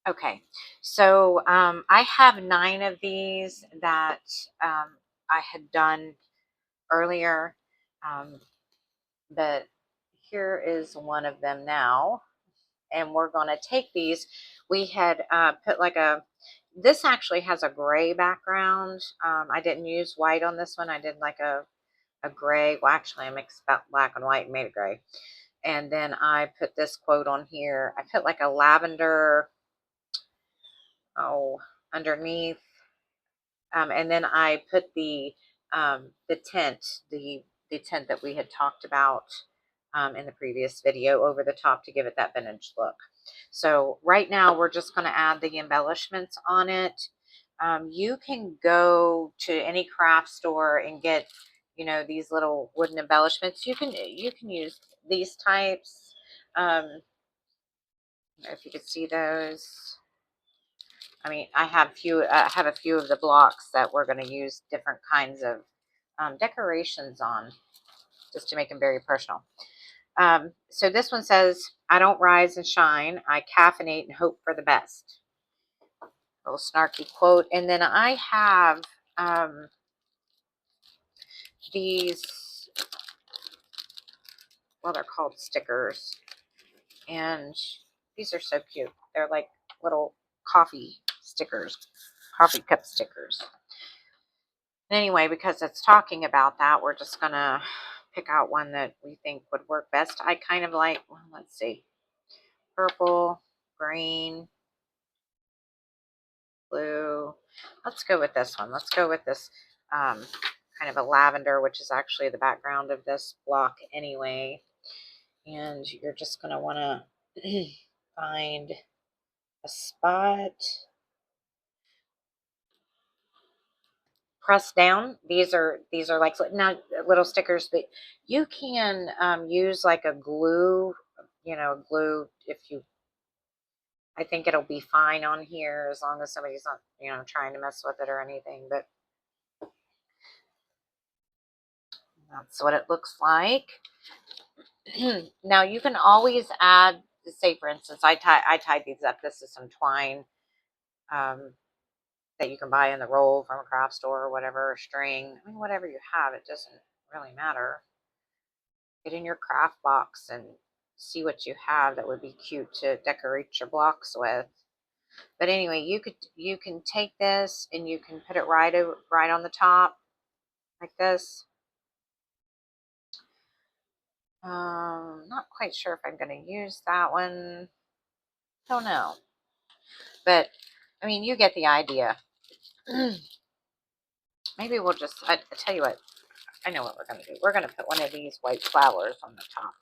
Okay, so I have 9 of these that I had done earlier, um, but here is one of them now, and we're going to take these. We had put like this actually has a gray background. I didn't use white on this one. I did like a gray. Well, actually, I mixed black and white and made it gray. And then I put this quote on here. I put like a lavender, underneath. And then I put the tint, the tint that we had talked about in the previous video over the top to give it that vintage look. So right now we're just going to add the embellishments on it. You can go to any craft store and get, these little wooden embellishments. You can use these types. If you could see those. I mean, I have a few of the blocks that we're going to use different kinds of decorations on, just to make them very personal. So this one says, "I don't rise and shine. I caffeinate and hope for the best." A little snarky quote. And then I have these. Well, they're called stickers, and these are so cute. They're like little coffee stickers, coffee cup stickers. Anyway, because it's talking about that, we're just going to pick out one that we think would work best. I kind of like, well, let's see, purple, green, blue. Let's go with this one. Let's go with this kind of a lavender, which is actually the background of this block anyway. And you're just going to want to find a spot. Press down. These are like not little stickers, but you can use like a glue, glue if you. I think it'll be fine on here as long as somebody's not, trying to mess with it or anything. But that's what it looks like. Now you can always add, say for instance, I tied these up. This is some twine that you can buy in the roll from a craft store or whatever, string. I mean, whatever you have, it doesn't really matter. Get in your craft box and see what you have that would be cute to decorate your blocks with. But anyway, you can take this and you can put it right on the top like this. Not quite sure if I'm going to use that one. Don't know. But I mean, you get the idea. Maybe we'll just, I tell you what, I know what we're going to do. We're going to put one of these white flowers on the top.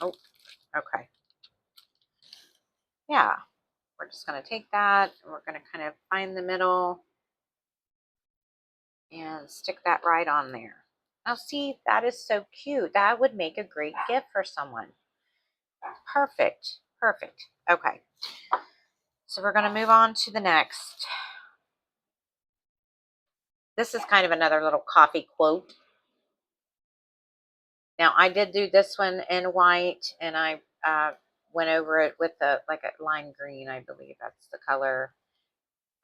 Oh, okay. Yeah, we're just going to take that and we're going to kind of find the middle and stick that right on there. Now see, that is so cute. That would make a great gift for someone. Perfect. Perfect. Okay. So we're going to move on to the next. This is kind of another little coffee quote. Now I did do this one in white, and I went over it with like a lime green. I believe that's the color.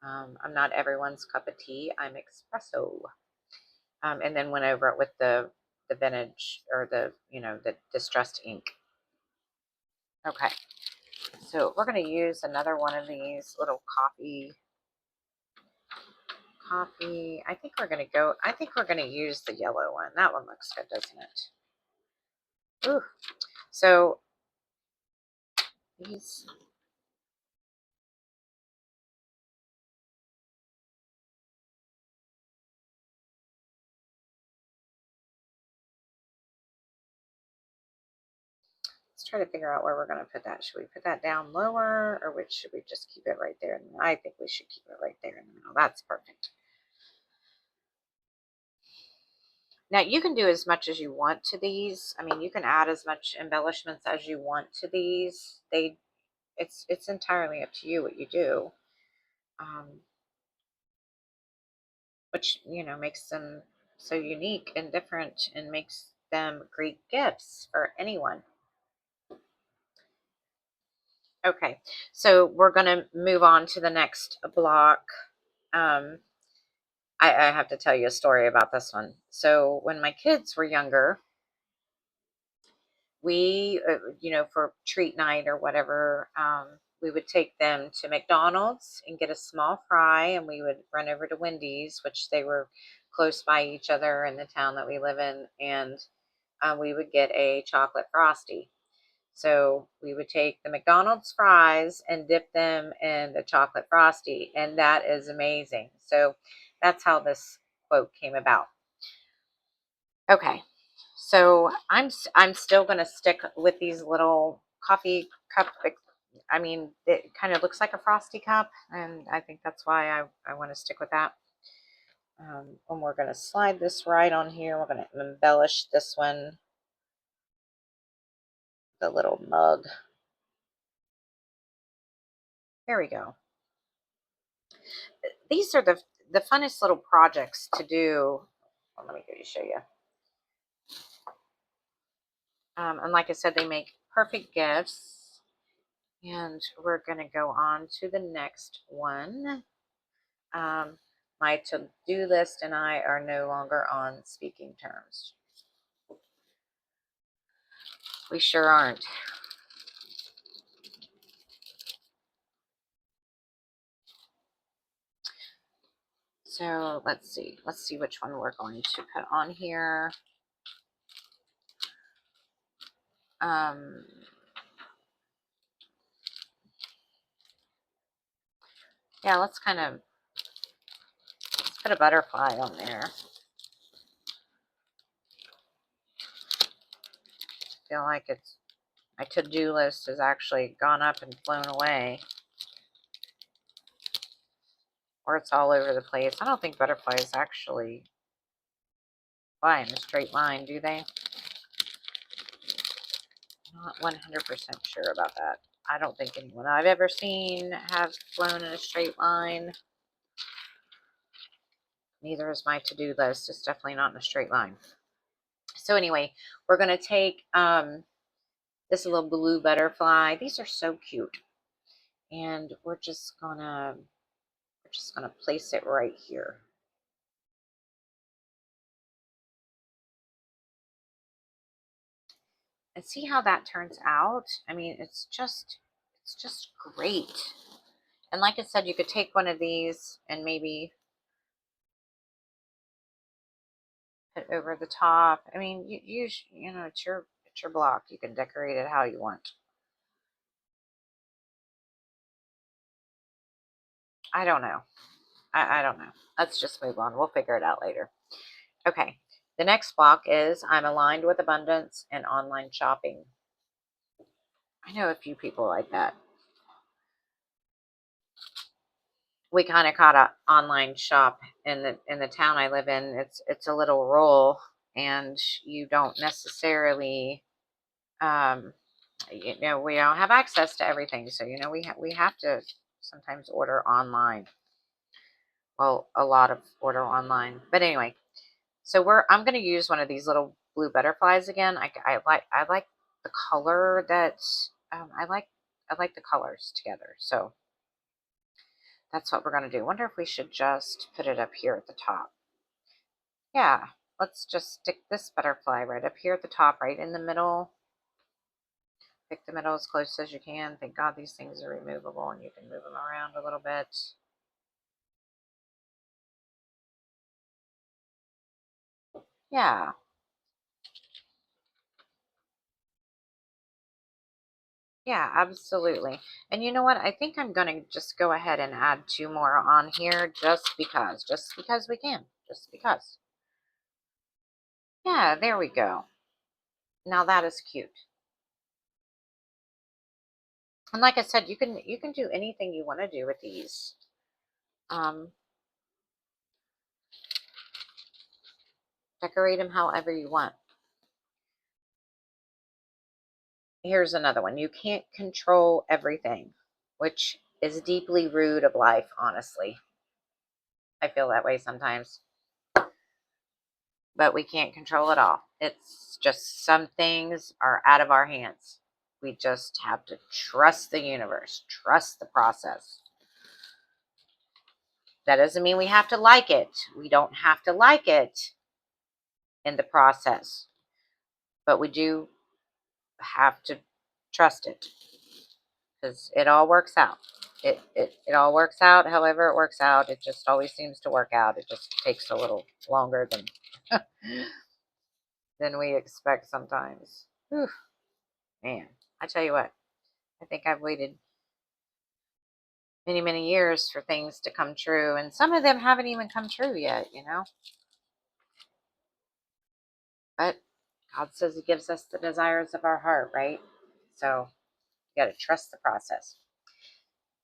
I'm not everyone's cup of tea. I'm espresso. And then went over it with the vintage, or the distressed ink. Okay, so we're going to use another one of these little coffee. I think we're going to use the yellow one. That one looks good, doesn't it? Ooh. So these. Let's try to figure out where we're going to put that. Should we put that down lower, or should we just keep it right there? I think we should keep it right there in the middle. That's perfect. Now you can do as much as you want to these. I mean, you can add as much embellishments as you want to these. It's entirely up to you what you do, which makes them so unique and different, and makes them great gifts for anyone. Okay, so we're gonna move on to the next block. Um, I have to tell you a story about this one. So when my kids were younger, we, for treat night or whatever, we would take them to McDonald's and get a small fry, and we would run over to Wendy's, which they were close by each other in the town that we live in, and we would get a chocolate frosty. So we would take the McDonald's fries and dip them in the chocolate frosty, and that is amazing. So that's how this quote came about. Okay, so I'm still gonna stick with these little coffee cup. I mean, it kind of looks like a frosty cup, and I think that's why I want to stick with that. And we're gonna slide this right on here. We're gonna embellish this one, the little mug. There we go. These are the funnest little projects to do. Well, let me go to show you. And like I said, they make perfect gifts. And we're going to go on to the next one. Um, my to-do list and I are no longer on speaking terms. We sure aren't. So let's see. Let's see which one we're going to put on here. Um, yeah, let's put a butterfly on there. I feel like my to-do list has actually gone up and flown away. Or it's all over the place. I don't think butterflies actually fly in a straight line, do they? Not 100% sure about that. I don't think anyone I've ever seen have flown in a straight line. Neither is my to-do list. It's definitely not in a straight line. So anyway, we're going to take this little blue butterfly. These are so cute. And we're just gonna place it right here. And see how that turns out. I mean, it's just great. And like I said, you could take one of these and maybe put over the top. I mean, it's your block. You can decorate it how you want. I don't know. I don't know. Let's just move on. We'll figure it out later. Okay. The next block is I'm aligned with abundance and online shopping. I know a few people like that. We kind of caught a online shop in the town I live in. It's a little rural, and you don't necessarily, um, we don't have access to everything. So we have to sometimes order online. Well, a lot of order online. But anyway, so I'm going to use one of these little blue butterflies again. I like the color that I like the colors together. So that's what we're going to do. Wonder if we should just put it up here at the top. Yeah, let's just stick this butterfly right up here at the top, right in the middle. Pick the middle as close as you can. Thank God these things are removable and you can move them around a little bit. Yeah. Yeah, absolutely. And you know what? I think I'm going to just go ahead and add two more on here just because we can, just because. Yeah, there we go. Now that is cute. And like I said, you can do anything you want to do with these. Um, Decorate them however you want. Here's another one. You can't control everything, which is deeply rude of life, honestly. I feel that way sometimes. But we can't control it all. It's just some things are out of our hands. We just have to trust the universe, trust the process. That doesn't mean we have to like it. We don't have to like it in the process, but we do have to trust it because it all works out. It all works out however it works out. It just always seems to work out. It just takes a little longer than we expect sometimes. Whew, man, I tell you what, I think I've waited many, many years for things to come true, and some of them haven't even come true yet, you know. But God says He gives us the desires of our heart, right? So you got to trust the process.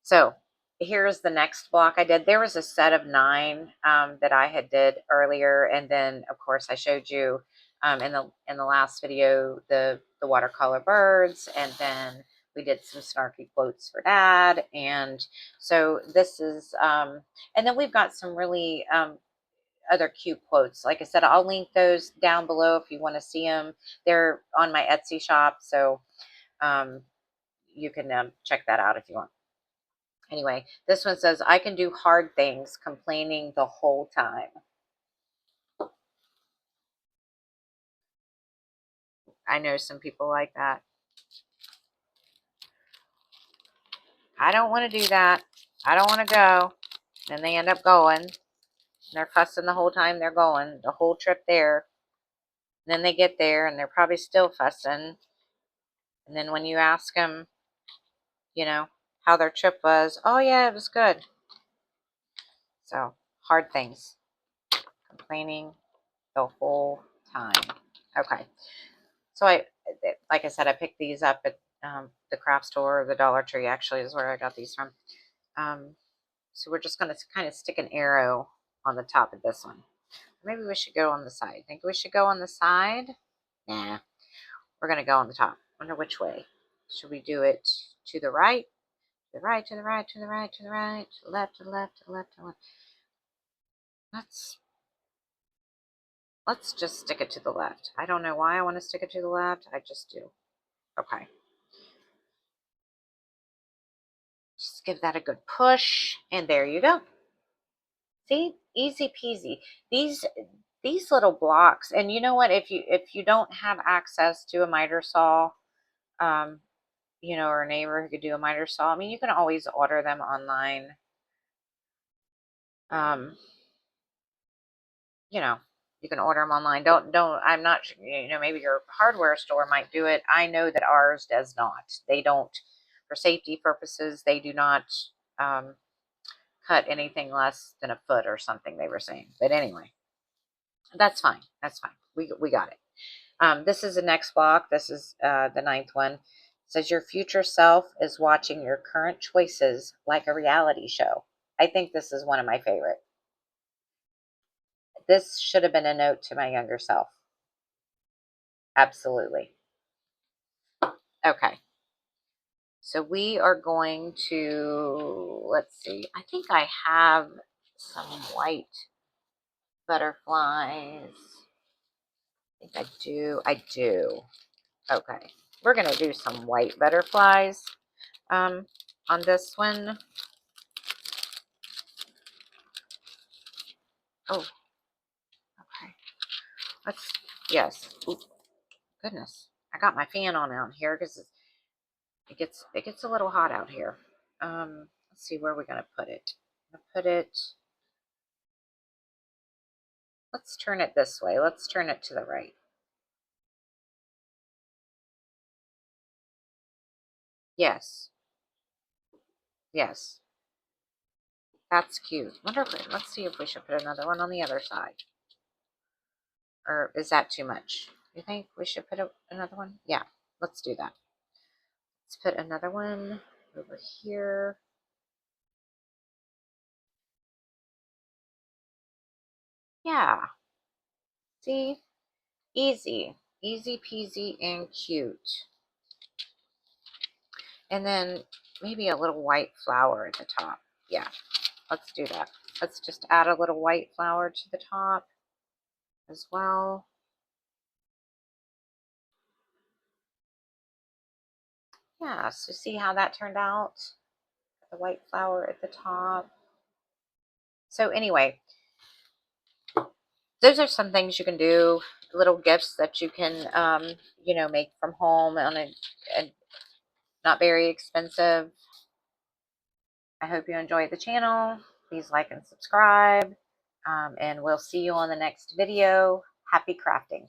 So here's the next block I did. There was a set of 9 that I had did earlier, and then of course I showed you in the last video the watercolor birds, and then we did some snarky quotes for Dad, and so this is and then we've got some really other cute quotes. Like I said, I'll link those down below if you want to see them. They're on my Etsy shop, so um, you can check that out if you want. Anyway, this one says, I can do hard things, complaining the whole time. I know some people like that. I don't want to do that. I don't want to go. Then they end up going. They're fussing the whole time they're going, the whole trip there. And then they get there and they're probably still fussing. And then when you ask them, how their trip was, oh yeah, it was good. So, hard things. Complaining the whole time. Okay. So like I said, I picked these up at the craft store, or the Dollar Tree actually is where I got these from. So we're just going to kind of stick an arrow on the top of this one. Maybe we should go on the side. Think we should go on the side? Nah, we're going to go on the top. Wonder which way. Should we do it to the right? To the right, to the right, to the right, to the right, to the left, to the left, to the left, to the left. Let's just stick it to the left. I don't know why I want to stick it to the left. I just do. Okay. Just give that a good push, and there you go. See, easy peasy. These little blocks, and you know what? If you don't have access to a miter saw, um, or a neighbor who could do a miter saw, I mean, you can always order them online. Um, you can order them online. Don't. I'm not. Maybe your hardware store might do it. I know that ours does not. They don't, for safety purposes. They do not cut anything less than a foot or something. They were saying, but anyway. That's fine. That's fine. We got it. This is the next block. This is the 9th one. It says your future self is watching your current choices like a reality show. I think this is one of my favorite. This should have been a note to my younger self. Absolutely. Okay. So we are going to, let's see. I think I have some white butterflies. I think I do. I do. Okay. We're going to do some white butterflies on this one. Oh, okay. Yes. Ooh, goodness. I got my fan on out here because it gets a little hot out here. Let's see where we're going to put it. I'm going to put it, let's turn it this way. Let's turn it to the right. Yes. Yes. That's cute. Let's see if we should put another one on the other side. Or is that too much? You think we should put another one? Yeah, let's do that. Let's put another one over here. Yeah. See? Easy. Easy peasy and cute. And then maybe a little white flower at the top. Yeah, let's do that. Let's just add a little white flower to the top as well. Yeah, so see how that turned out? The white flower at the top. So anyway, those are some things you can do, little gifts that you can, make from home on a not very expensive. I hope you enjoyed the channel. Please like and subscribe, and we'll see you on the next video. Happy crafting.